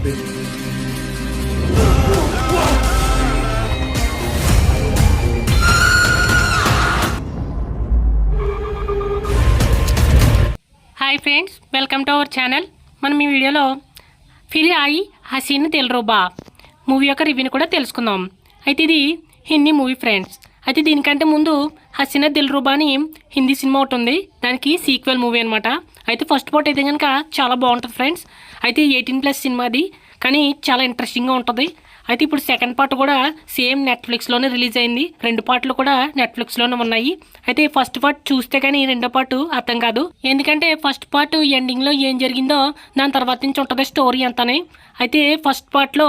Hi friends, welcome to our channel. మనం ఈ వీడియోలో ఫిర్ ఆయి హసీన్ దిల్రుబా మూవీ యొక్క రివ్యూని కూడా తెలుసుకుందాం. అయితే ఇది హిందీ మూవీ ఫ్రెండ్స్. అయితే దీనికంటే ముందు హసీనా దిల్రుబా అని హిందీ సినిమా ఒకటి ఉంది, దానికి సీక్వెల్ మూవీ అనమాట. అయితే ఫస్ట్ పార్ట్ అయితే కనుక చాలా బాగుంటుంది ఫ్రెండ్స్. అయితే 18+ సినిమా అది, కానీ చాలా ఇంట్రెస్టింగ్గా ఉంటుంది. అయితే ఇప్పుడు సెకండ్ పార్ట్ కూడా సేమ్ నెట్ఫ్లిక్స్లోనే రిలీజ్ అయింది. 2 పార్ట్లు కూడా నెట్ఫ్లిక్స్లోనే ఉన్నాయి. అయితే ఫస్ట్ పార్ట్ చూస్తే కానీ రెండో పార్ట్ అర్థం కాదు, ఎందుకంటే ఫస్ట్ పార్ట్ ఎండింగ్లో ఏం జరిగిందో దాని తర్వాత నుంచి ఉంటుంది స్టోరీ అంతానే. అయితే ఫస్ట్ పార్ట్లో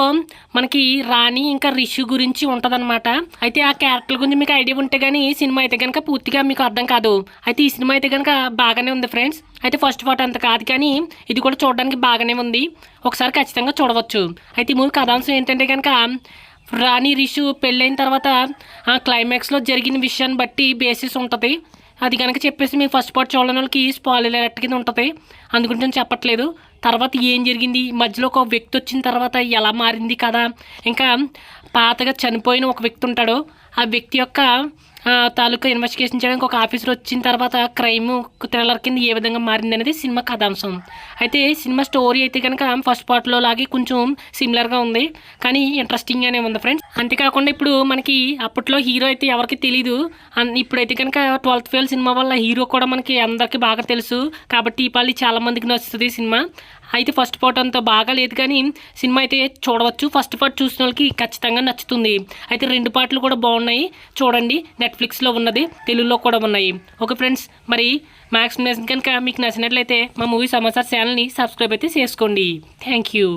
మనకి రాణి ఇంకా రిషి గురించి ఉంటుందన్నమాట. అయితే ఆ క్యారెక్టర్ గురించి మీకు ఐడియా ఉంటే కానీ సినిమా అయితే కనుక పూర్తిగా మీకు అర్థం కాదు. అయితే ఈ సినిమా అయితే కనుక బాగానే ఉంది ఫ్రెండ్స్. అయితే ఫస్ట్ పార్ట్ అంత కాదు, కానీ ఇది కూడా చూడడానికి బాగానే ఉంది, ఒకసారి ఖచ్చితంగా చూడవచ్చు. అయితే ఈ మూవీ కథాంశం ఏంటంటే కనుక రాణి రిషి పెళ్ళైన తర్వాత ఆ క్లైమాక్స్లో జరిగిన విషయాన్ని బట్టి బేసిస్ ఉంటుంది. అది కనుక చెప్పేసి మీ ఫస్ట్ పార్ట్ చూడని వాళ్ళకి స్పాయిలర్ అలర్ట్ కింద ఉంటుంది, అందుగురించి నేను చెప్పట్లేదు. తర్వాత ఏం జరిగింది, మధ్యలో ఒక వ్యక్తి వచ్చిన తర్వాత ఎలా మారింది కదా, ఇంకా పాతగా చనిపోయిన ఒక వ్యక్తి ఉంటాడు, ఆ వ్యక్తి యొక్క తాలూకా ఇన్వెస్టిగేషన్ చేయడానికి ఒక ఆఫీసర్ వచ్చిన తర్వాత క్రైమ్ థ్రిల్లర్ కింద ఏ విధంగా మారింది అనేది సినిమా కథాంశం. అయితే సినిమా స్టోరీ అయితే కనుక ఫస్ట్ పార్ట్లో లాగే కొంచెం సిమిలర్గా ఉంది, కానీ ఇంట్రెస్టింగ్గానే ఉంది ఫ్రెండ్స్. అంతేకాకుండా ఇప్పుడు మనకి అప్పట్లో హీరో అయితే ఎవరికి తెలీదు, ఇప్పుడైతే కనుక 12th ఫెయిల్ సినిమా వల్ల హీరో కూడా మనకి అందరికీ బాగా తెలుసు, కాబట్టి ఈ పల్లి చాలా మందికి నచ్చుతుంది సినిమా. అయితే ఫస్ట్ పార్ట్ అంత బాగా లేదు, కానీ సినిమా అయితే చూడవచ్చు. ఫస్ట్ పార్ట్ చూసిన వాళ్ళకి ఖచ్చితంగా నచ్చుతుంది. అయితే 2 పార్ట్లు కూడా బాగున్నాయి, చూడండి. నెట్ఫ్లిక్స్లో ఉన్నది, తెలుగులో కూడా ఉన్నాయి. ఓకే ఫ్రెండ్స్, మరి మ్యాక్సిమం కనుక మీకు నచ్చినట్లయితే మా మూవీ సమాచార్ ఛానల్ని సబ్స్క్రైబ్ అయితే చేసుకోండి. Thank you.